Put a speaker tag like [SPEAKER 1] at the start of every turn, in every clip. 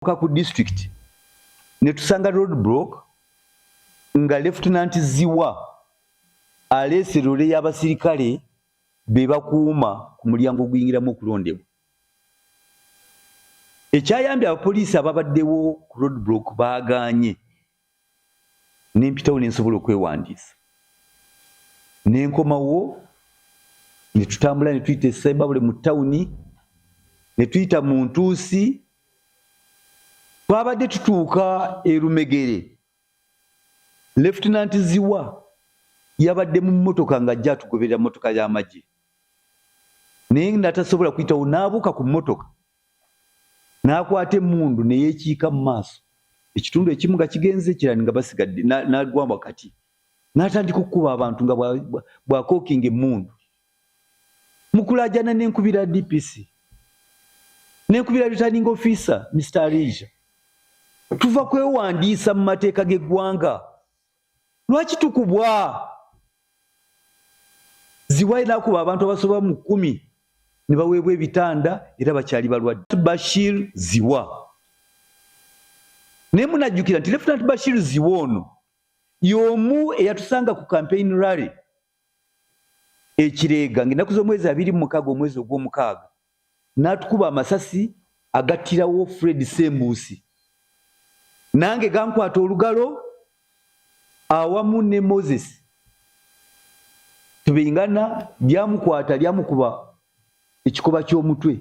[SPEAKER 1] ku district ne tusanga roadblock nga Lieutenant Zziwa alese lole y'abasirikale be bakuuma ku mulyango oguyingiramu okulondebwa. Ekyayambye abapoliisi ababaddewo ku roadblock baaganye nempitawo nensobola okwewandiisa nenkomawo ne tutambula ne tuyita Essayibabule mu tawuni ne tuyita mu Ntuusi twabadde tutuuka e Lumegere. Lieutenant Zziwa yabadde mu mmotoka ng'ajja atugoberera mmotoka y'amagye naye natasobola kuyitawo n'abuuka ku mmotoka n'akwata emmundu ne yeekiika mu maaso ekitundu ekimu nga kigenze ekirala nga basigadde n'agwa wakati n'atandika okukuba abantu nga bw'akookinga emmundu. Mukulajana n'enkubira DPC n'enkubira returning officer Mr. Alija tuva kwewandiisa mu mateeka g'eggwanga. Lwaki tukubwa? Zziwa n'akuba abantu abasoba mu 10 ne baweebwa ebitanda era bakyali balwadde. Bashir Zziwa naye munajjukira nti Lieutenant Bashir Zziwa ono y'omu eyatusanga ku campaign rally ekireega ng'ennaku z'omwezi 26 omwezi ogw'omukaaga n'atukuba amasasi agattirawo Fred Sembuusi nange gankwata olugalo awamu ne Moses tubingana lyamukwata lyamukuba ekikoba ky'omutwe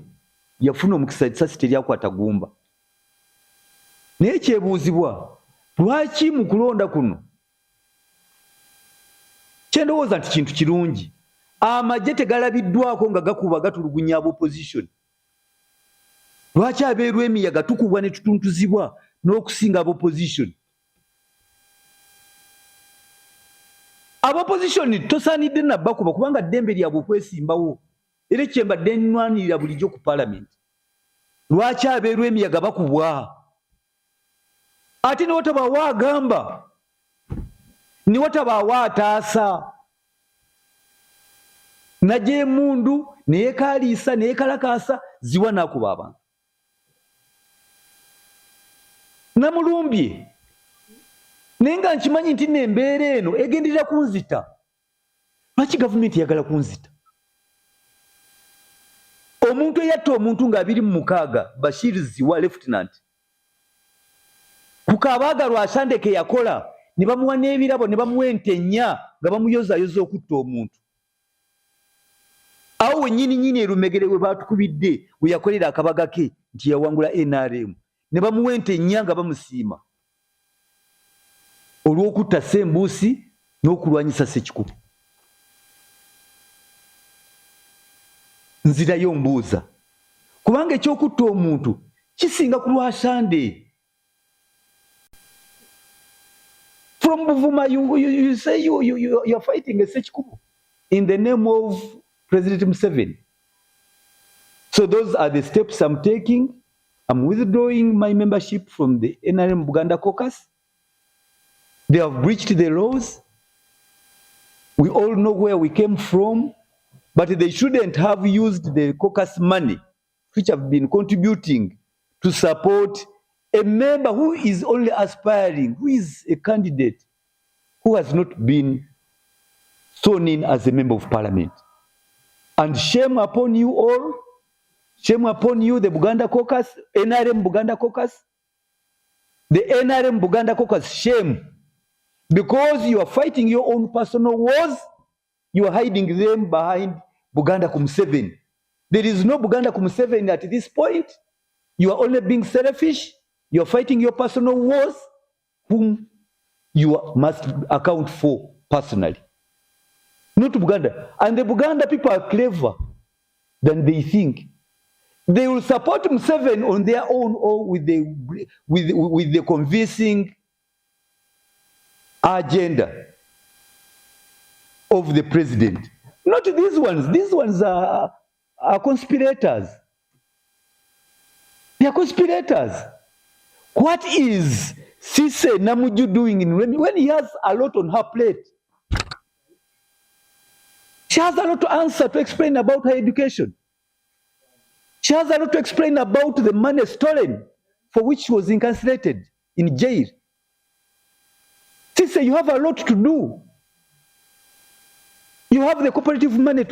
[SPEAKER 1] yafuna omukisa ekisasi teryakwata gumba. Naye kyebuuzibwa lwaki mu kulonda kuno kyendowooza nti kintu kirungi amagye tegalabiddwako nga gakuba gatulugunya opposition. Lwaki ab'e Lwemiyaga tukubwa ne tutuntuzibwa n'okusinga opposition? Opposition tosaanidde nabbakuba kubanga ddembe lyabwe okwesimbawo era ekyembadde nnwanirira bulijjo ku parliament. Lwaki ab'e Lwemiyaga bakubwa? Ate ne watabaawo agamba ne watabaawo ataasa najja emundu ne yeekaliisa ne yeekalakaasa Zziwa n'akuba abantu. Namulumbye naye nga nkimanyi nti n'embeera eno egenderera kunzita. Lwaki gavumenti eyagala kunzita? Omuntu eyatta omuntu nga 26 Bashir Zziwa Lieutenant ku Kabaagalwa Ashandeke yakola ne bamuwa n'ebirabo ne bamuwa ente 4 nga bamuyozayoza okutta omuntu. Awo wennyini e Lumegere we baatukubidde we yakolera akabaga ke nti yawangula NRM ne bamuwa ente 4 nga bamusiima olw'okutta Sembuusi n'okulwanyisa Ssekikubo. Nzirayo mbuuza kubanga ekyokutta omuntu kisinga ku Lwasande. From Buvuma you say you are fighting a Ssekikubo in the name of President Museveni. So those are the steps I'm taking. I'm withdrawing my membership from the NRM Buganda Caucus. They have breached the laws. We all know where we came from, but they shouldn't have used the caucus money, which have been contributing to support a member who is only aspiring, who is a candidate, who has not been sworn in as a member of parliament. And shame upon you all, shame upon you, the Buganda Caucus, NRM Buganda Caucus, the NRM Buganda Caucus, shame. Because you are fighting your own personal wars, you are hiding them behind Buganda Museveni. There is no Buganda Museveni at this point. You are only being selfish. You are fighting your personal wars, whom you must account for personally. Not Buganda. And the Buganda people are clever than they think. They will support Museveni on their own or with the convincing agenda of the president. Not these ones. These ones are conspirators. They are conspirators. What is Sise Namuju doing in Remi when he has a lot on her plate? She has a lot to answer, to explain about her education. She has a lot to explain about the money stolen for which she was incarcerated in jail. Sister, you have a lot to do. You have the cooperative money to